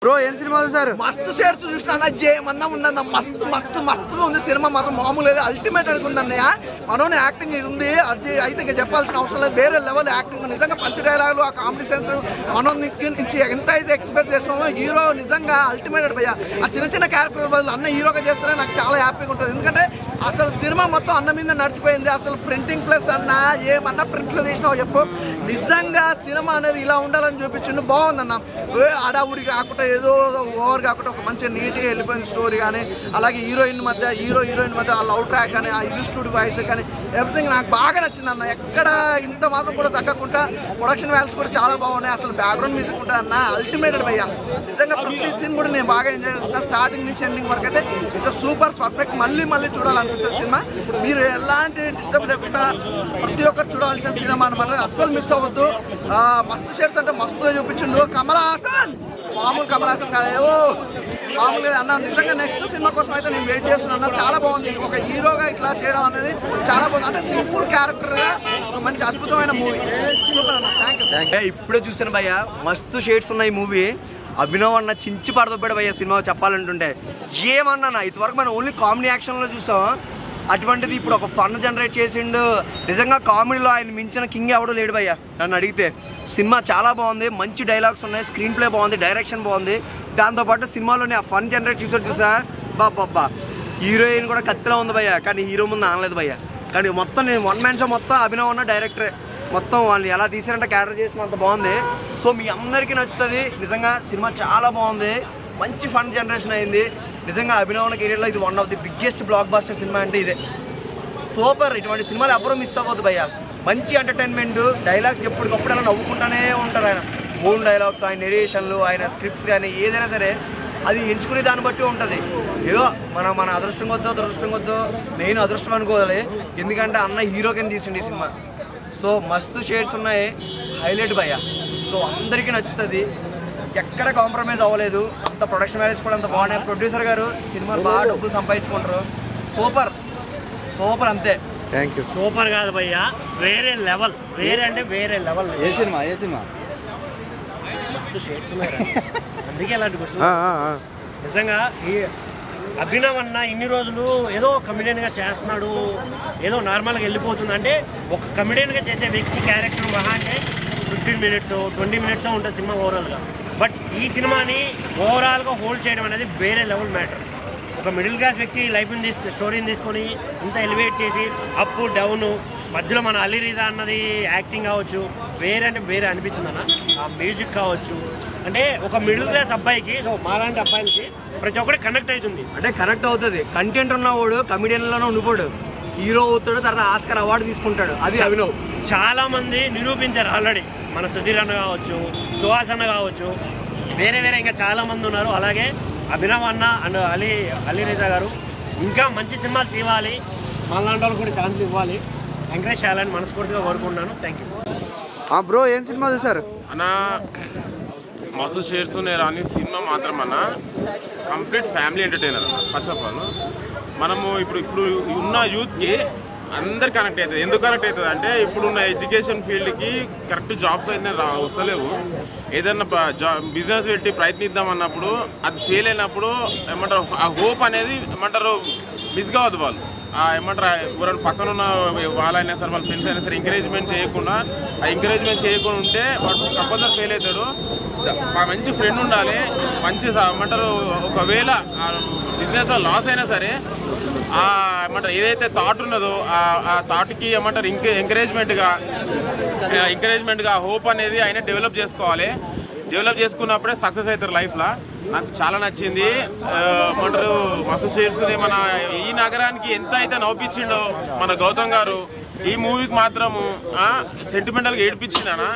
Bro ఏం cinema చూసారు? మస్తు షేర్స్ చూసినా జేమన్నా ఉందన్న, మస్తు మస్తు మస్తుగా ఉంది సినిమా మాత్రం మామూలు లేదు, అల్టిమేట్ అనుకుందన్నయ్య. మనోని యాక్టింగ్ ఉంది, అది అయితే ఇంకా చెప్పాల్సిన అవసరం లేదు, వేరే లెవెల్ యాక్టింగ్. నిజంగా పంచ్ డైలాగులు, ఆ కామెడీ సెన్స్ మనోని నుంచి ఎంత అయితే ఎక్స్పెక్ట్ చేస్తామో హీరో నిజంగా అల్టిమేట్ భయ్య. ఆ చిన్న చిన్న క్యారెక్టర్ బదులు అన్న హీరోగా చేస్తేనే నాకు చాలా హ్యాపీగా ఉంటుంది. ఎందుకంటే అసలు సినిమా మొత్తం అన్న మీద నడిచిపోయింది. అసలు ప్రింటింగ్ ప్లస్ అన్న ఏమన్నా ప్రింట్లో తీసినావు చెప్పు, నిజంగా సినిమా అనేది ఇలా ఉండాలని చూపించిండు. బాగుందన్న, ఆడావుడి కాకుండా ఏదో ఓవర్ కాకుండా ఒక మంచిగా నీట్గా వెళ్ళిపోయిన స్టోరీ కానీ, అలాగే హీరోయిన్ మధ్య ఆ లవ్ ట్రాక్ కానీ, ఆ ఇన్స్టిట్యూట్ వాయిస్ కానీ ఎవ్రీథింగ్ నాకు బాగా నచ్చింది అన్న. ఎక్కడ ఇంత మాత్రం కూడా తగ్గకుండా ప్రొడక్షన్ వాల్యూస్ కూడా చాలా బాగున్నాయి. అసలు బ్యాక్గ్రౌండ్ మ్యూజిక్ ఉంటుంది అన్న, అల్టిమేటెడ్ భయ్య. నిజంగా ప్రతి సీన్ కూడా నేను బాగా ఎంజాయ్ చేసిన, స్టార్టింగ్ నుంచి ఎండింగ్ వరకు అయితే ఇట్స్ సూపర్ పర్ఫెక్ట్. మళ్ళీ చూడాలనిపిస్తుంది సినిమా. మీరు ఎలాంటి డిస్టర్బ్ లేకుండా ప్రతి ఒక్కరు చూడాల్సిన సినిమా అనమాట, అస్సలు మిస్ అవ్వద్దు. మస్తు షేర్స్ అంటే మస్తుగా చూపించిండు. కమల్ హాసన్ మామూలు కమల్ హాసన్ కాదేవో మామూలుగా అన్న. నిజంగా నెక్స్ట్ సినిమా కోసం అయితే నేను వెయిట్ చేస్తున్నా. చాలా బాగుంది, ఒక హీరోగా ఇట్లా చేయడం అనేది చాలా బాగుంది. అంటే సింపుల్ క్యారెక్టర్గా ఒక మంచి అద్భుతమైన మూవీ. సూపర్ అన్న, థ్యాంక్ యూ. ఇప్పుడే చూసాను భయ్య, మస్తు షేడ్స్ ఉన్నాయి మూవీ. అభినవ్ అన్న చించి పడదొప్పాడు భయ్య సినిమా చెప్పాలంటుంటే. ఏమన్నా ఇంతవరకు మనం ఓన్లీ కామెడీ యాక్షన్లో చూసాం, అటువంటిది ఇప్పుడు ఒక ఫన్ జనరేట్ చేసిండు. నిజంగా కామెడీలో ఆయన మించిన కింగ్ ఎవడో లేడు భయ్య నన్ను అడిగితే. సినిమా చాలా బాగుంది, మంచి డైలాగ్స్ ఉన్నాయి, స్క్రీన్ ప్లే బాగుంది, డైరెక్షన్ బాగుంది. దాంతోపాటు సినిమాలోని ఆ ఫన్ జనరేట్ చూసా బాబ్బా. హీరోయిన్ కూడా కత్తిలో ఉంది భయ్య, కానీ హీరో ముందు అనలేదు భయ్య. కానీ మొత్తం నేను వన్ మ్యాన్ షో మొత్తం అభినవ్ అన్న డైరెక్టరే, మొత్తం వాళ్ళు ఎలా తీసారంటే క్యారెక్టర్ చేసినంత బాగుంది. సో మీ అందరికీ నచ్చుతుంది. నిజంగా సినిమా చాలా బాగుంది, మంచి ఫన్ జనరేషన్ అయింది. నిజంగా అభినవ్ కెరీర్లో ఇది one of the biggest blockbuster cinema అంటే ఇదే. సూపర్, ఇటువంటి సినిమాలు ఎవరూ మిస్ అవ్వద్దు భయ్య. మంచి ఎంటర్టైన్మెంట్, డైలాగ్స్ ఎప్పటికప్పుడు అలా నవ్వుకుంటూనే ఉంటారు ఆయన. ఓన్ డైలాగ్స్, ఆయన నెరేషన్లు, ఆయన స్క్రిప్ట్స్ కానీ ఏదైనా సరే అది ఎంచుకునే దాన్ని బట్టి ఉంటుంది. ఏదో మన అదృష్టం కొద్దో దురదృష్టం కొద్దో నేను అదృష్టం అనుకోవాలి, ఎందుకంటే అన్న హీరో కింద తీసిండి ఈ సినిమా. సో మస్తు షేడ్స్ ఉన్నాయి, హైలైట్ భయ్య. సో అందరికీ నచ్చుతుంది, ఎక్కడ కాంప్రమైజ్ అవ్వలేదు. అంత ప్రొడక్షన్ వాల్యూస్ కూడా అంత బాగున్నాయి. ప్రొడ్యూసర్ గారు సినిమాలు బాగా డబ్బులు సంపాదించుకుంటారు. సూపర్ సూపర్ అంతే. Thank you. సూపర్ కాదు భయ్య, వేరే లెవెల్, వేరే అంటే వేరే లెవెల్. ఏ సినిమా మస్తు షేడ్స్ ఉన్నాయి, అందుకే అలాంటి క్వశ్చన్. నిజంగా ఈ అభినవ్ అన్న ఇన్ని రోజులు ఏదో కమెడియన్గా చేస్తున్నాడు, ఏదో నార్మల్గా వెళ్ళిపోతుంది అంటే, ఒక కమెడియన్గా చేసే వ్యక్తి క్యారెక్టర్ మహా అంటే 15 minutes 20 minutes ఉంటుంది సినిమా ఓవరాల్గా. బట్ ఈ సినిమాని ఓవరాల్గా హోల్డ్ చేయడం అనేది వేరే లెవెల్ మ్యాటర్. ఒక మిడిల్ క్లాస్ వ్యక్తి లైఫ్ని స్టోరీని తీసుకొని ఇంత ఎలివేట్ చేసి అప్ డౌన్ మధ్యలో మన అలీ రిజా అన్నది యాక్టింగ్ కావచ్చు, వేరే అంటే వేరే అనిపించింది అన్న. ఆ మ్యూజిక్ కావచ్చు, అంటే ఒక మిడిల్ క్లాస్ అబ్బాయికి, మాలాంటి అబ్బాయిలకి ప్రతి ఒక్కటి కనెక్ట్ అవుతుంది. అంటే కనెక్ట్ అవుతుంది. కంటెంట్ ఉన్నవాడు కమెడియన్లోనే ఉండిపోడు, హీరో అవుతాడు, తర్వాత ఆస్కర్ అవార్డు తీసుకుంటాడు. అది అభినవ్. చాలా మంది నిరూపించారు ఆల్రెడీ, మన సుధీర్ అన్న కావచ్చు, సుహాస్ అన్న కావచ్చు, వేరే ఇంకా చాలా మంది ఉన్నారు. అలాగే అభినవ్ అన్న అండ్ అలీ రిజా గారు ఇంకా మంచి సినిమాలు తీవాలి, మనలాంటి వాళ్ళు కూడా ఛాన్స్ ఇవ్వాలి, ఎంకరేజ్ చేయాలని మనస్ఫూర్తిగా కోరుకుంటున్నాను. Thank you. బ్రో ఏం సినిమా చూసారు? అన్న మస్తు షేర్స్ ఉన్నాయి రాని సినిమా మాత్రం అన్న కంప్లీట్ ఫ్యామిలీ ఎంటర్టైనర్ అన్న. ఫస్ట్ ఆఫ్ ఆల్ మనము ఇప్పుడు ఉన్న యూత్కి అందరు కనెక్ట్ అవుతుంది. ఎందుకు కనెక్ట్ అవుతుంది అంటే, ఇప్పుడున్న ఎడ్యుకేషన్ ఫీల్డ్కి కరెక్ట్ జాబ్స్ అయితే వస్తలేవు. ఏదన్నా బిజినెస్ పెట్టి ప్రయత్నిద్దాం అన్నప్పుడు అది ఫెయిల్ అయినప్పుడు ఏమంటారు, ఆ హోప్ అనేది ఏమంటారు మిస్ కావద్దు. వాళ్ళు ఏమంటారు, ఎవరైనా పక్కన ఉన్న వాళ్ళైనా సరే, వాళ్ళ ఫ్రెండ్స్ అయినా సరే ఎంకరేజ్మెంట్ చేయకుండా ఉంటే వాడు కంపల్సరీ ఫెయిల్ అవుతాడు. మంచి ఫ్రెండ్ ఉండాలి, మంచి ఏమంటారు, ఒకవేళ బిజినెస్ లాస్ అయినా సరే ఏమంటారు ఏదైతే థాట్ ఉన్నదో ఆ థాట్కి ఏమంటారు ఎంకరేజ్మెంట్గా హోప్ అనేది ఆయన డెవలప్ చేసుకోవాలి. డెవలప్ చేసుకున్నప్పుడే సక్సెస్ అవుతారు లైఫ్లో. నాకు చాలా నచ్చింది. ఏమంటారు మస్తు షేర్స్ మన ఈ నగరానికి ఎంత అయితే నవ్వుపించిండో మన గౌతమ్ గారు, ఈ మూవీకి మాత్రము సెంటిమెంటల్గా ఏడిపించిందనా.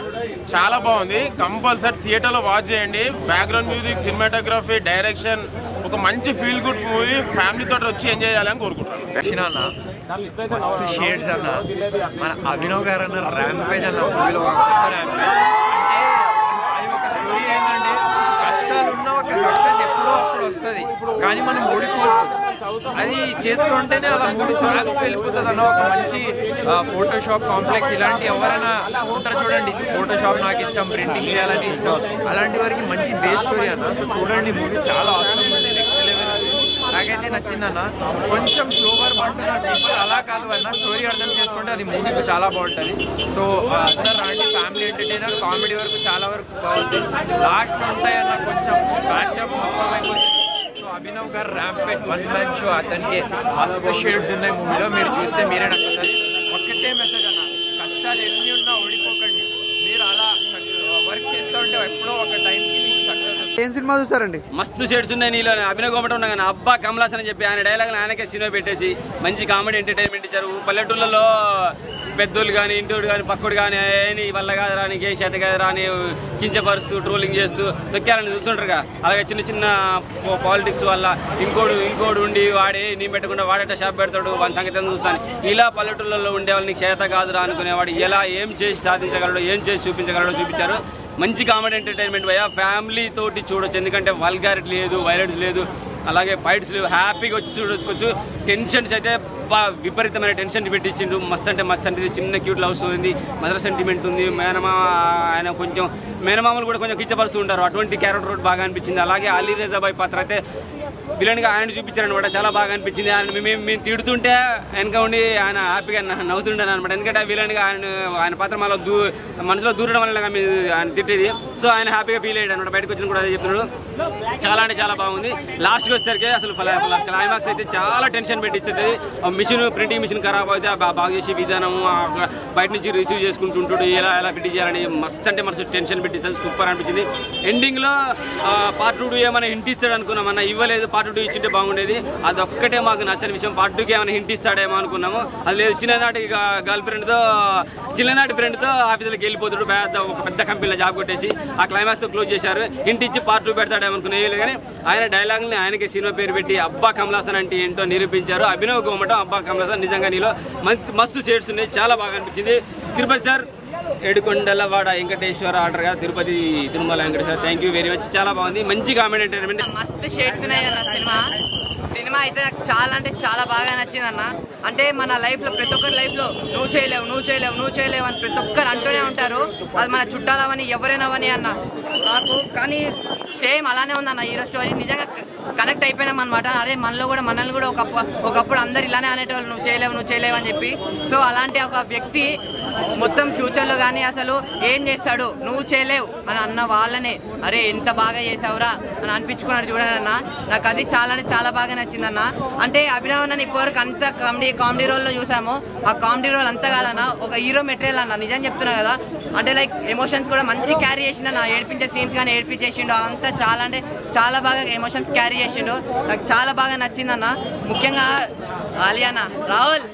చాలా బాగుంది, కంపల్సరీ థియేటర్లో వాచ్ చేయండి. బ్యాక్గ్రౌండ్ మ్యూజిక్, సినిమాటోగ్రఫీ, డైరెక్షన్, ఒక మంచి ఫీల్ గుడ్ మూవీ, ఫ్యామిలీతో వచ్చి ఎంజాయ్ చేయాలని కోరుకుంటున్నాను. మస్తు షేడ్స్ అన్న, మన అభినవ్ గారు అన్న ర్యాంపేజ్ అన్న మూవీలో కష్టాలు ఉన్న ఒక సక్సెస్ ఎప్పుడో అప్పుడు వస్తుంది, కానీ మనం ఓడిపోదు. అది చేస్తుంటేనే అలా మూవీ సాగుతూ వెళ్ళిపోతుంది అన్న ఒక మంచి ఫోటోషాప్ కాంప్లెక్స్ ఇలాంటి ఎవరైనా ఉంటారు చూడండి, ఫోటోషాప్ నాకు ఇష్టం, ప్రింటింగ్ చేయాలని ఇష్టం, అలాంటి వారికి మంచి బేస్ స్టోరీ అన్న. సో చూడండి మూవీ చాలా అవసరం ఉంది, నెక్స్ట్ లెవెల్. నాకైతే నచ్చిందన్న. కొంచెం స్లోవర్ బాగుంటున్నారు పీపుల్, అలా కాదు అన్న, స్టోరీ అర్థం చేసుకుంటే అది మూవీకి చాలా బాగుంటుంది. సో అందరు రాండి, ఫ్యామిలీ ఎంటర్టైనర్, కామెడీ వరకు చాలా వరకు బాగుంది. లాస్ట్లో ఉంటాయన్న కొంచెం మ్యాచ్అప్ మొత్తం అయిపోతుంది. సో అభినవ్ గారు ర్యాంపేజ్ వన్ మ్యాన్ షో, అతనికి మస్తు షేడ్స్ ఉన్నాయి మూవీలో, మీరు చూస్తే మీరే నచ్చుతుంది. ఒక్కటే మెసేజ్ అన్న, కష్టాలు ఎన్ని ఉన్నా ఓడిపోకండి. మీరు అలా వర్క్ చేస్తూ ఉంటే ఎప్పుడో ఒక టైంకి సక్సెస్. ఏం సినిమా చూసారండి? మస్తు షేడ్స్ ఉన్నాయి నీలో. అభినవ్ గోమట ఉన్నా కానీ అబ్బా కమలాసన్ అని చెప్పి ఆయన డైలాగ్ ఆయనకే సినిమా పెట్టేసి మంచి కామెడీ ఎంటర్టైన్మెంట్ ఇచ్చారు. పల్లెటూళ్ళలో పెద్దోళ్ళు కానీ ఇంటోడు కానీ పక్కడు కానీ అని వల్ల కాదు రాని ఏ చేత కాదు రాని కించపరుస్తూ ట్రోలింగ్ చేస్తూ తొక్కాలని చూస్తుంటారుగా. అలాగే చిన్న చిన్న పాలిటిక్స్ వల్ల ఇంకోడు ఉండి వాడే నీ పెట్టకుండా వాడేట షాప్ పెడతాడు, వాని సంగతి చూస్తాను. ఇలా పల్లెటూళ్ళలో ఉండే వాళ్ళని చేత కాదురా అనుకునేవాడు ఎలా ఏం చేసి సాధించగలడో, ఏం చేసి చూపించగలడో చూపించారు. మంచి కామెడీ ఎంటర్టైన్మెంట్ భయ్యా, ఫ్యామిలీ తోటి చూడొచ్చు. ఎందుకంటే వల్గారిటీ లేదు, వైలెన్స్ లేదు, అలాగే ఫైట్స్ లేవు, హ్యాపీగా వచ్చి చూడొచ్చుకోవచ్చు. టెన్షన్స్ అయితే విపరీతమైన టెన్షన్ పెట్టించిండు. మస్త్ అంటే మస్త్ అంటే చిన్న క్యూట్ లవ్ స్టోరీ ఉంది, మదర్ సెంటిమెంట్ ఉంది. ఆయన కొంచెం మేనమామలు కూడా కొంచెం కిచ్చపరుస్తూ ఉంటారు, అటువంటి క్యారెక్టర్ బాగా అనిపించింది. అలాగే అలీ రేజాబాయ్ పాత్ర అయితే విలన్గా ఆయన చూపించారనమాట, చాలా బాగా అనిపించింది. ఆయన మేము తిడుతుంటే వెనక ఉండి ఆయన హ్యాపీగా నవ్వుతుంటాను అనమాట. ఎందుకంటే విలన్గా ఆయన పాత్ర మళ్ళీ మనసులో దూరడం వల్ల ఆయన తిట్టేది. సో ఆయన హ్యాపీగా ఫీల్ అయ్యాడు అనమాట. బయటకు వచ్చిన కూడా అదే చెప్తున్నాడు. చాలా అంటే చాలా బాగుంది. లాస్ట్కి వచ్చేసరికి అసలు క్లైమాక్స్ అయితే చాలా టెన్షన్ పెట్టిస్తుంది. మిషన్ ప్రింటింగ్ మిషన్ ఖరాబ్ అయితే బాగా చేసే విధానం, బయట నుంచి రిసీవ్ చేసుకుంటుంటాడు, ఎలా ఫిట్ చేయాలని మస్త్ అంటే మనసు టెన్షన్ పెట్టిస్తుంది. సూపర్ అనిపించింది. ఎండింగ్లో పార్ట్ 2 ఏమైనా హింట్ ఇస్తాడు అనుకున్నామన్నా, ఇవ్వలేదు. పార్ట్ 2 ఇచ్చింటే బాగుండేది. అదొక్కటే మాకు నచ్చని విషయం. పార్ట్ 2కి ఏమైనా హింట్ ఇస్తాడేమో అనుకున్నాము, అది లేదు. చిన్ననాటి ఫ్రెండ్తో ఆఫీసులకు వెళ్ళిపోతాడు, పెద్ద కంపెనీలో జాబ్ కొట్టేసి ఆ క్లైమాక్స్తో క్లోజ్ చేశారు. హింట్ ఇచ్చి పార్ట్ 2 పెడతాడేమో అనుకునేది. కానీ ఆయన డైలాగ్ని ఆయనకి సినిమా పేరు పెట్టి అబ్బా కమలాసన్ అంటే ఏంటో నిరూపించారు. అభినవ్ గోమట అబ్బా కమలాసన్ నిజంగా నీలో మస్తు షేడ్స్ ఉన్నాయి, చాలా బాగా అనిపించింది. తిరుపతి సార్, ఏడుకొండలవాడ వెంకటేశ్వర ఆర్డర్గా Tirupati Tirumala Venkateswara, thank you very much. చాలా బాగుంది, మంచి కామెడీ ఎంటర్టైన్మెంట్. మస్తు షేడ్స్ ఉన్నాయి అన్న సినిమా అయితే నాకు చాలా అంటే చాలా బాగా నచ్చింది అన్న. అంటే మన లైఫ్లో ప్రతి ఒక్కరి లైఫ్లో నువ్వు చేయలేవు అని ప్రతి ఒక్కరు అంటూనే ఉంటారు. అది మన చుట్టాలవని ఎవరైనావని అన్న నాకు. కానీ సేమ్ అలానే ఉందన్న హీరో స్టోరీ. నిజంగా కనెక్ట్ అయిపోయినాం అనమాట. అరే మనల్ని కూడా ఒకప్పుడు అందరు ఇలానే అనేటోళ్ళు, నువ్వు చేయలేవు అని చెప్పి. సో అలాంటి ఒక వ్యక్తి మొత్తం ఫ్యూచర్లో కానీ అసలు ఏం చేస్తాడు, నువ్వు చేయలేవు అని అన్న వాళ్ళనే అరే ఎంత బాగా చేసావురా అని అనిపించుకున్నాడు చూడనన్నా. నాకు అది చాలా అంటే చాలా బాగా నచ్చిందన్న. అంటే అభినవ్ అన్న ఇప్పటివరకు అంత కామెడీ రోల్లో చూసాము, ఆ కామెడీ రోల్ అంతా కాదన్న ఒక హీరో మెటీరియల్ అన్న. నిజం చెప్తున్నా కదా, అంటే లైక్ ఎమోషన్స్ కూడా మంచి క్యారీ చేసిండు. ఏడిపించే సీన్స్ కానీ ఏడిపించేసిండు, అంతా చాలా అంటే చాలా బాగా ఎమోషన్స్ క్యారీ చేసిండు. నాకు చాలా బాగా నచ్చిందన్న. ముఖ్యంగా ఆలియానా రాహుల్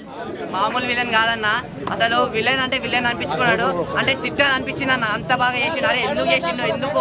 మామూలు విలన్ కాదన్న. అసలు విలన్ అంటే విలన్ అనిపించుకున్నాడు, అంటే తిట్టాలని అనిపించింది అన్న. అంత బాగా చేసిండు. అరే ఎందుకు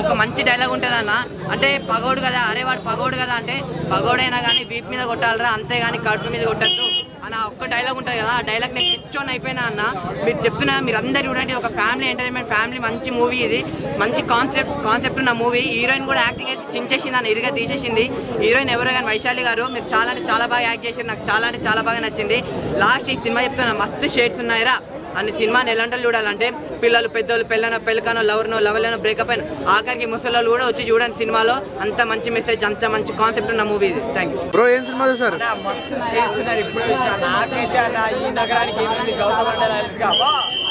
ఒక మంచి డైలాగ్ ఉంటుంది అన్న. అంటే పగోడు కదా, అరే వాడు పగోడు కదా అంటే పగోడైనా కానీ వీప్ మీద కొట్టాలరా, అంతేగాని కడుపు మీద కొట్టద్దు అన్న ఒక్క డైలాగ్ ఉంటుంది కదా. ఆ డైలాగ్ నేను పిచ్చోన్ అయిపోయినా అన్న. మీరు చెప్తున్నా, మీరు అందరు చూడండి, ఒక ఫ్యామిలీ ఎంటర్టైన్మెంట్, ఫ్యామిలీ మంచి మూవీ ఇది. మంచి కాన్సెప్ట్ ఉన్న మూవీ. హీరోయిన్ కూడా యాక్టింగ్ అయితే చించేసింది అన్న, ఇరుగా తీసేసింది. హీరోయిన్ ఎవరో కానీ వైశాలి గారు, మీరు చాలా అంటే చాలా బాగా యాక్ట్ చేశారు. నాకు చాలా అంటే చాలా బాగా నచ్చింది. లాస్ట్ ఈ సినిమా చెప్తున్నా, మస్తు షేడ్స్ ఉన్నాయిరా అన్ని. సినిమాని ఎలాంటి చూడాలంటే పిల్లలు, పెద్దోళ్ళు, పెళ్ళకనో లవర్లనో బ్రేకప్ అయిన ఆఖరికి ముసలోళ్ళు కూడా వచ్చి చూడండి సినిమాలో. అంత మంచి మెసేజ్, అంత మంచి కాన్సెప్ట్ ఉన్న మూవీ ఇది. Thank you bro. ఏం సినిమా చూసారు? మస్తు చేస్తున్నారు ఇప్పుడు. నాకైతే అన్న ఈ నగరానికి ఏమైంది గౌతమ్ అంటే తెలుసుగా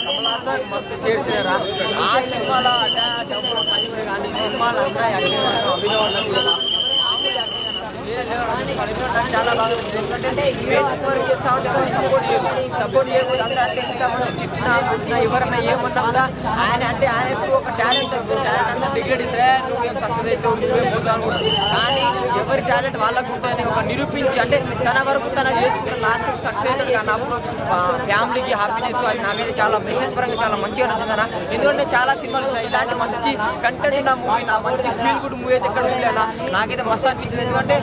కమలాసన్ మస్తు చేస్తున్నారా. ఆ సినిమాలో కానీ సినిమాలు అన్నాయి అభినవ్ చాలా బాగా ఎందుకంటే చేస్తా ఉంటే సపోర్ట్ చేయకూడదు. అంటే ఎంతమంది తిట్టినా ఎవరన్నా ఏమన్నా కూడా ఆయన ఒక టాలెంట్ అంతా డిగ్రేడ్ ఇస్తే నువ్వేం సక్సెస్ అయితే నువ్వేం పోతావు అనుకుంటావు. కానీ ఎవరి టాలెంట్ వాళ్ళకు ఉంటుందని ఒక నిరూపించి, అంటే తన వరకు తన చేసుకుంటే లాస్ట్ సక్సెస్ అవుతుంది. కానీ అప్పుడు ఫ్యామిలీకి హ్యాపీనెస్ అది నాకైతే చాలా మెసేజ్ పరంగా చాలా మంచిగా నచ్చిందన్న. ఎందుకంటే చాలా సినిమాలు వస్తాయి, ఇలాంటి మంచి కంటెంట్ ఉన్న మూవీ, నా మంచి ఫీల్ గుడ్ మూవీ అయితే ఎక్కడ చూడలేనా. నాకైతే మస్తు అనిపించింది. ఎందుకంటే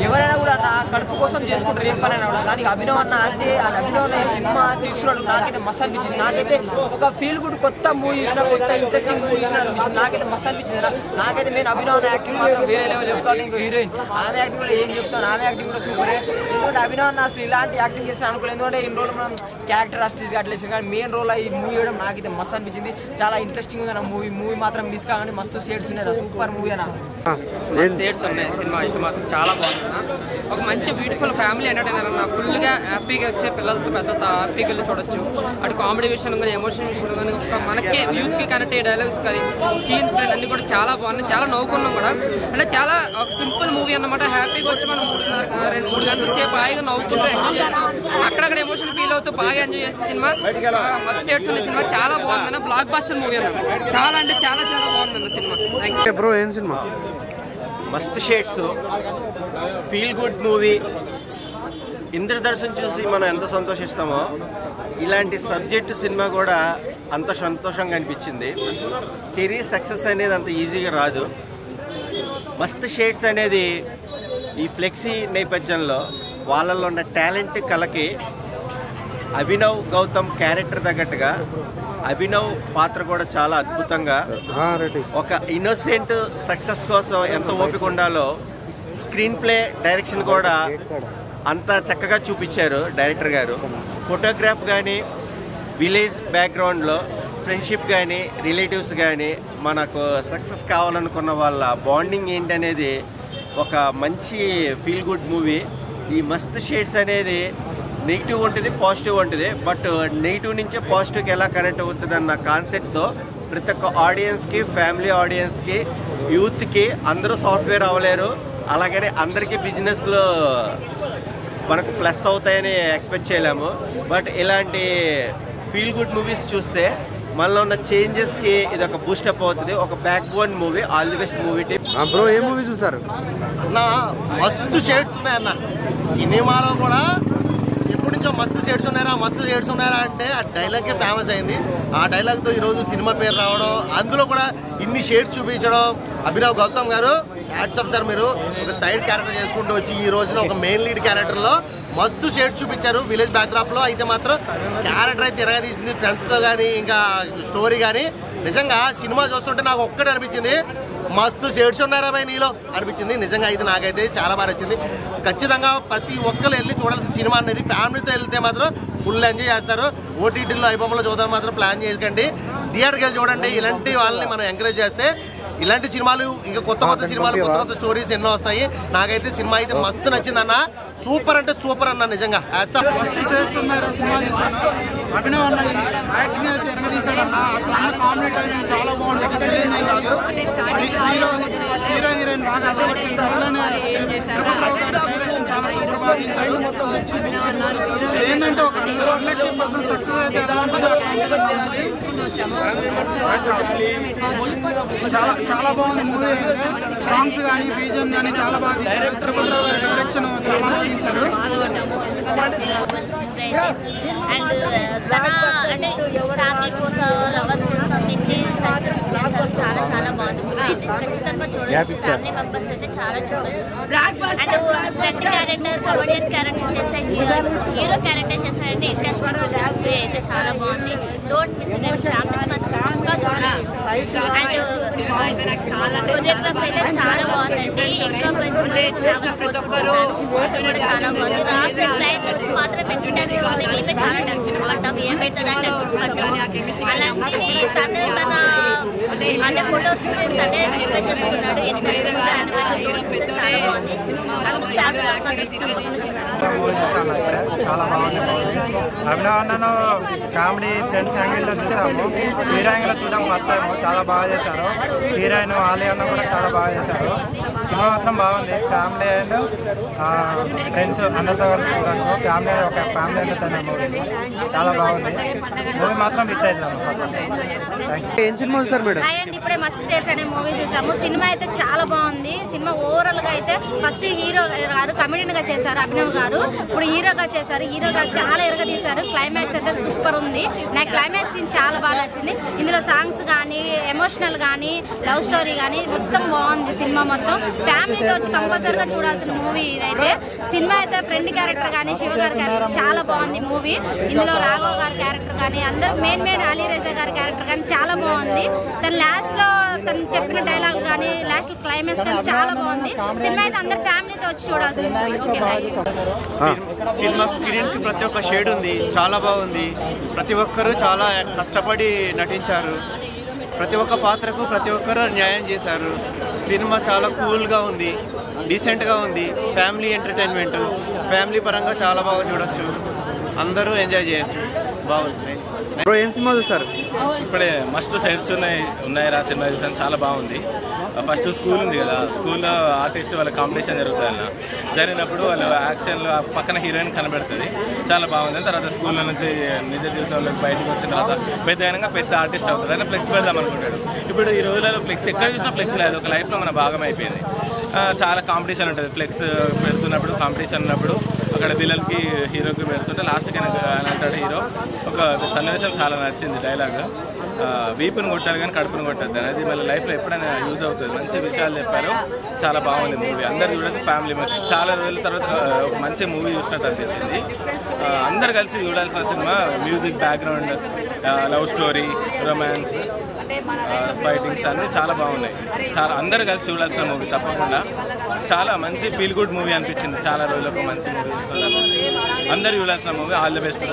ఎవరైనా కూడా నా కడుపు కోసం చేసుకుంటారు ఏం పనైనా కూడా. కానీ అభినవ్ అన్న అంటే ఆ అభినవ్ అన్న ఈ సినిమా తీసుకున్నాడు, నాకైతే మస్తు అనిపించింది. నాకైతే ఒక ఫీల్ గుడ్ కొత్త మూవీ చూసిన, కొత్త ఇంట్రెస్టింగ్ మూవీ చూసిన అనిపించింది. నాకైతే మస్తు అనిపించింది. నాకైతే నేను అభినవ్ అన్న యాక్టింగ్ మాత్రం వేరే లెవెల్ చెప్తాను. ఇంకో హీరోయిన్ ఆమె యాక్టింగ్ కూడా ఏం చెప్తాను, ఆమె యాక్టింగ్ కూడా సూపరే. ఎందుకంటే అభినవ్ అన్న అసలు ఇలాంటి యాక్టింగ్ చేస్తే అనుకోలేదు. ఎందుకంటే ఇన్ని రోజులు మనం క్యారెక్టర్ ఆర్టిస్ట్ అట్లా వేసాం, కానీ మెయిన్ రోల్ ఈ మూవీ వేయడం నాకైతే మస్తు అనిపించింది. చాలా ఇంట్రెస్టింగ్ ఉంది అన్న మూవీ మాత్రం మిస్ కాగానే మస్తు షేడ్స్ ఉన్నాయి. సూపర్ మూవీ అన్న. షేడ్స్ ఉన్నాయి. సినిమా అయితే మాత్రం చాలా బాగుంది. ఒక మంచి బ్యూటిఫుల్ ఫ్యామిలీ ఎంటర్టైనర్ అన్న. ఫుల్గా హ్యాపీగా వచ్చే పిల్లలతో పెద్దతో హ్యాపీగా వెళ్ళి చూడొచ్చు. అటు కామెడీ విషయంలో కానీ ఎమోషన్ విషయంలో కానీ ఒక మనకే యూత్కి కనెక్ట్ అయ్యే డైలాగ్స్ కానీ సీన్స్ కానీ అన్నీ కూడా చాలా బాగున్నాయి. చాలా నవ్వుకున్నాం కూడా. అంటే చాలా ఒక సింపుల్ మూవీ అన్నమాట. హ్యాపీగా వచ్చి మనం 3 గంటల సేపు హాయిగా నవ్వుకుంటూ ఎంజాయ్ చేస్తాం. అక్కడక్కడ ఎమోషన్ ఫీల్ అవుతూ బాగా ఎంజాయ్ చేసే సినిమా. మస్తు షేడ్స్ ఉన్న సినిమా చాలా బాగుందన్న. బ్లాక్ బస్టర్ మూవీ అన్న. చాలా అంటే చాలా చాలా బాగుందన్న సినిమా. బ్రో ఏం సినిమా? మస్తు షేడ్స్, ఫీల్ గుడ్ మూవీ. ఇంద్రదర్శన్ చూసి మనం ఎంత సంతోషిస్తామో ఇలాంటి సబ్జెక్ట్ సినిమా కూడా అంత సంతోషంగా అనిపించింది. కెరీర్ సక్సెస్ అనేది అంత ఈజీగా రాదు. మస్తు షేడ్స్ అనేది ఈ ఫ్లెక్సీ నేపథ్యంలో వాళ్ళల్లో ఉన్న టాలెంట్ కలకి అభినవ్ గౌతమ్ క్యారెక్టర్ తగ్గట్టుగా అభినవ్ పాత్ర కూడా చాలా అద్భుతంగా, ఒక ఇన్నోసెంట్ సక్సెస్ కోసం ఎంత ఓపిక ఉండాలో స్క్రీన్ ప్లే డైరెక్షన్ కూడా అంత చక్కగా చూపించారు డైరెక్టర్ గారు. ఫోటోగ్రాఫ్ కానీ, విలేజ్ బ్యాక్గ్రౌండ్లో ఫ్రెండ్షిప్ కానీ, రిలేటివ్స్ కానీ, మనకు సక్సెస్ కావాలనుకున్న వాళ్ళ బాండింగ్ ఏంటనేది ఒక మంచి ఫీల్ గుడ్ మూవీ. ఈ మస్తు షేడ్స్ అనేది నెగిటివ్ ఉంటుంది, పాజిటివ్ ఉంటుంది. బట్ నెగిటివ్ నుంచే పాజిటివ్కి ఎలా కనెక్ట్ అవుతుంది అన్న కాన్సెప్ట్తో ప్రతి ఒక్క ఆడియన్స్కి, ఫ్యామిలీ ఆడియన్స్కి, యూత్కి అందరూ సాఫ్ట్వేర్ అవ్వలేరు, అలాగనే అందరికీ బిజినెస్లో మనకు ప్లస్ అవుతాయని ఎక్స్పెక్ట్ చేయలేము. బట్ ఇలాంటి ఫీల్ గుడ్ మూవీస్ చూస్తే మనలో ఉన్న చేంజెస్కి ఇది ఒక బూస్టప్ అవుతుంది. ఒక back bone movie. All the best movie team. Bro A movie చూసారు అన్న? మస్తు షేడ్స్ ఉన్నాయన్న సినిమాలో కూడా. ఎప్పటి నుంచో మస్తు షేడ్స్ ఉన్నారా అంటే ఆ డైలాగే ఫేమస్ అయింది. ఆ డైలాగ్తో ఈరోజు సినిమా పేరు రావడం, అందులో కూడా ఇన్ని షేడ్స్ చూపించడం. అభినవ్ గౌతమ్ గారు హ్యాట్సప్ సార్. మీరు ఒక సైడ్ క్యారెక్టర్ చేసుకుంటూ వచ్చి ఈ రోజున ఒక మెయిన్ లీడ్ క్యారెక్టర్లో మస్తు షేడ్స్ చూపించారు. విలేజ్ బ్యాక్డ్రాప్లో అయితే మాత్రం క్యారెక్టర్ అయితే తిరగదీసింది. ఫ్రెండ్స్ కానీ ఇంకా స్టోరీ కానీ నిజంగా సినిమా చూస్తుంటే నాకు ఒక్కటే అనిపించింది, మస్తు షేడ్స్ ఉన్నారా భయ్ నీలో అనిపించింది. నిజంగా అయితే నాకైతే చాలా బాగా నచ్చింది. ఖచ్చితంగా ప్రతి ఒక్కరు వెళ్ళి చూడాల్సిన సినిమా అనేది. ఫ్యామిలీతో వెళ్తే మాత్రం ఫుల్ ఎంజాయ్ చేస్తారు. ఓటీటీలో ఐబొమ్మలో చూద్దాం మాత్రం ప్లాన్ చేయకండి, థియేటర్కి వెళ్ళి చూడండి. ఇలాంటి వాళ్ళని మనం ఎంకరేజ్ చేస్తే ఇలాంటి సినిమాలు ఇంకా కొత్త సినిమాలు, కొత్త స్టోరీస్ ఎన్నో వస్తాయి. నాకైతే సినిమా అయితే మస్తు నచ్చిందన్న. సూపర్ అంటే సూపర్ అన్న. నిజంగా మస్తు షేడ్స్ ఉన్నారు సినిమా చూసాను. అభినవ్ అన్న యాక్టింగ్ అయితే ఎరగదీశాడన్న. అసలు అన్న కామెడీ టైమింగ్ చాలా బాగుంటుంది. హీరో హీరోయిన్ బాగా అదరగొట్టింది. డైరెక్షన్ చాలా సూపర్ బాగా తీశాడు. ఏంటంటే ఒక 100% సక్సెస్ అయితే ఎలా ఉంటుందో చాలా బాగుంది మూవీ. సాంగ్స్ కానీ, బీజం కానీ చాలా బాగా తీశారు. త్రిపురరావు గారి డైరెక్షన్ చాలా బాగా తీశారు. అండ్ తన అంటే ఫ్యామిలీ కోసం, లవర్ కోసం ఎన్ని సాక్రిఫైస్ చేశారు. చాలా చాలా బాగుంది మూవీ అయితే. ఖచ్చితంగా చూడొచ్చు. ఫ్యామిలీ మెంబర్స్ అయితే చాలా చూడొచ్చు. And friend character, comedian character చేసే హీరో క్యారెక్టర్ చేశారంటే ఇంట్రెస్టింగ్ మూవీ అయితే చాలా బాగుంది. Don't miss it. ఫ్యామిలీ మాత్రం చూడొచ్చు. అండ్ కొరియోగ్రాఫ్ అయితే చాలా బాగుందండి. ఇంకా ప్రతి ఒక్కరు కూడా చాలా బాగుంది. లాస్ట్ క్లైమాక్స్ మాత్రం టెన్షన్ ఉంది. ఈమె చాలా టెన్షన్ పడ్డాం, ఏమైతుందా టెన్షన్ పడ్డాం. అలాంటిది తను తన అంటే ఫొటోస్ తనే రిప్రెస్ చేసుకున్నాడు. చాలా బాగుంది. చాలా బాగుంది. అభినవ్ అన్నను కామెడీ ఫ్రెండ్స్ యాంగిల్లో చూసాము. హీరో యాంగిల్లో చూడడం ఫస్ట్ టైం. చాలా బాగా చేశారు. హీరోయిన్ ఆలీ అన్న కూడా చాలా బాగా చేశారు. సినిమా మాత్రం బాగుంది. ఫ్యామిలీ అండ్ ఫ్రెండ్స్ అందరితో కలిసి చూడవచ్చు. ఫ్యామిలీ ఒక ఫ్యామిలీ ఎంటర్టైనర్ మూవీ. చాలా బాగుంది మూవీ మాత్రం. హిట్ అవుతుంది. ఏం సినిమా చూసారు మేడం? ఇప్పుడే మస్తు షేడ్స్ అనే మూవీ చూసాము. సినిమా అయితే చాలా బాగుంది. సినిమా ఓవరాల్ గా అయితే ఫస్ట్ హీరో గారు కమెడియన్ గా చేశారు అభినవ్ గారు. ఇప్పుడు హీరోగా చేశారు. హీరోగా చాలా ఎరగదీశారు. క్లైమాక్స్ అయితే సూపర్ ఉంది. నాకు క్లైమాక్స్ సీన్ చాలా బాగా నచ్చింది. ఇందులో సాంగ్స్ కానీ, ఎమోషనల్ కానీ, లవ్ స్టోరీ కానీ మొత్తం బాగుంది. సినిమా మొత్తం ఫ్యామిలీతో వచ్చి కంపల్సరీగా చూడాల్సిన మూవీ ఇదైతే. సినిమా అయితే ఫ్రెండ్ క్యారెక్టర్ కానీ, శివ గారి క్యారెక్టర్ చాలా బాగుంది మూవీ. ఇందులో రాఘవ్ గారి క్యారెక్టర్ కానీ, అందరూ మెయిన్ అలీరేజా గారి క్యారెక్టర్ కానీ చాలా బాగుంది. తను లాస్ట్ లో తను చెప్పిన డైలాగ్ కానీ, లాస్ట్ క్లైమాక్స్ కానీ చాలా బాగుంది. సినిమా అయితే అందరు ఫ్యామిలీతో వచ్చి చూడాల్సిన movie. Okay, thank you. Cinema screen కి ప్రతి ఒక్క షేడ్ ఉంది, చాలా బాగుంది. ప్రతి ఒక్కరు చాలా కష్టపడి నటించారు. ప్రతి ఒక్క పాత్రకు ప్రతి ఒక్కరు న్యాయం చేశారు. సినిమా చాలా కూల్గా ఉంది, డీసెంట్గా ఉంది. ఫ్యామిలీ ఎంటర్టైన్మెంట్, ఫ్యామిలీ పరంగా చాలా బాగా చూడొచ్చు. అందరూ ఎంజాయ్ చేయొచ్చు. బాగుంది, నైస్. బ్రో ఏం సినిమా చూసారు? ఇప్పుడే మస్ట్ సైడ్స్ ఉన్నాయిరా సినిమా చూసాను, చాలా బాగుంది. ఫస్ట్ స్కూల్ ఉంది కదా, స్కూల్లో ఆర్టిస్ట్ వాళ్ళ కాంపిటీషన్ జరుగుతుంది అన్న. జరిగినప్పుడు వాళ్ళు యాక్షన్లో పక్కన హీరోయిన్ కనబడుతుంది, చాలా బాగుంది. తర్వాత స్కూల్లో నుంచి నిజ జీవితంలోకి బయటకు వచ్చిన తర్వాత పెద్ద ఆర్టిస్ట్ అవుతుంది. ఆయన ఫ్లెక్స్ పెడదాం అనుకుంటాడు. ఇప్పుడు ఈ రోజులలో ఫ్లెక్స్ ఎక్కడ చూసినా ఫ్లెక్స్ లేదు, ఒక లైఫ్లో మన భాగం అయిపోయింది. చాలా కాంపిటీషన్ ఉంటుంది. ఫ్లెక్స్ పెడుతున్నప్పుడు కాంపిటీషన్ ఉన్నప్పుడు అక్కడ విలన్కి హీరోకి పెడుతుంటే లాస్ట్కి ఆయన అంటాడు హీరో. ఒక సన్నివేశం చాలా నచ్చింది డైలాగ్, వీపుని కొట్టారు కానీ కడుపుని కొట్టద్దు. అది మళ్ళీ లైఫ్లో ఎప్పుడైనా యూజ్ అవుతుంది. మంచి విషయాలు చెప్పారు, చాలా బాగుంది మూవీ. అందరు చూడొచ్చు, ఫ్యామిలీ చాలా రోజుల తర్వాత ఒక మంచి మూవీ చూసినట్టు అనిపించింది. అందరు కలిసి చూడాల్సిన cinema. Music, background, love story, romance, fightings అన్నీ చాలా బాగున్నాయి. చాలా అందరు కలిసి చూడాల్సిన మూవీ తప్పకుండా. చాలా మంచి ఫీల్ గుడ్ మూవీ అనిపించింది. చాలా రోజులకు మంచి మూవీ చూసుకుంటాను. అందరు చూడాల్సిన మూవీ. All the best.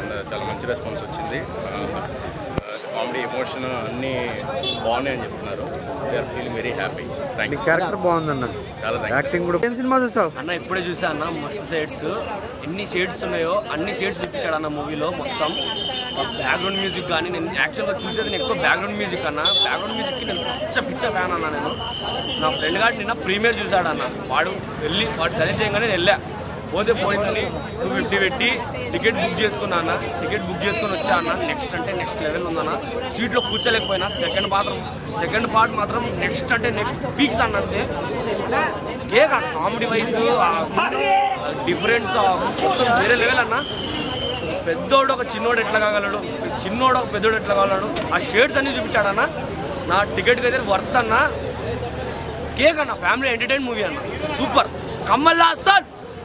అందరూ చాలా మంచి రెస్పాన్స్ వచ్చింది. కామెడీ, ఎమోషన్ అన్నీ బాగున్నాయని చెప్తున్నారు. We are feeling very happy. Thanks. Character బాగుందన్న, చాలా థ్యాంక్స్. యాక్టింగ్ కూడా. ఏం సినిమా చూసావు అన్న? ఇప్పుడే చూసా అన్న, మస్తు షేడ్స్. ఎన్ని షేడ్స్ ఉన్నాయో అన్ని షేడ్స్ చూపించాడు అన్న మూవీలో మొత్తం. బ్యాక్గ్రౌండ్ మ్యూజిక్ కానీ, నేను యాక్చువల్గా చూసేది నేను ఎక్కువ బ్యాక్గ్రౌండ్ మ్యూజిక్ అన్న. బ్యాక్గ్రౌండ్ మ్యూజిక్కి నేను పిచ్చ ఫ్యాన్ అన్న. నేను నా ఫ్రెండ్ గారు నిన్న ప్రీమియర్ చూశాడు అన్న. వాడు సజెస్ట్ చేయగానే నేను వెళ్ళా. పోతే పోయిందని 250 పెట్టి టికెట్ బుక్ చేసుకున్నా అన్న. టికెట్ బుక్ చేసుకొని వచ్చా అన్న. నెక్స్ట్ లెవెల్ ఉందన్న. సీట్లో కూర్చోలేకపోయినా సెకండ్ పార్ట్ మాత్రం నెక్స్ట్ పీక్స్ అన్న. అంతే కేక్ కామెడీ వైజ్ డిఫరెన్స్ మొత్తం వేరే లెవెల్ అన్న. పెద్దోడు ఒక చిన్నోడు ఎట్లా కాగలడు, చిన్నోడు ఒక పెద్దోడు ఎట్లా కాగలడు, ఆ షేడ్స్ అన్నీ చూపించాడన్న. నా టికెట్కి అయితే వర్త్ అన్న. కేక్ అన్న, ఫ్యామిలీ ఎంటర్టైన్ మూవీ అన్న. సూపర్. కమల్ హాసన్.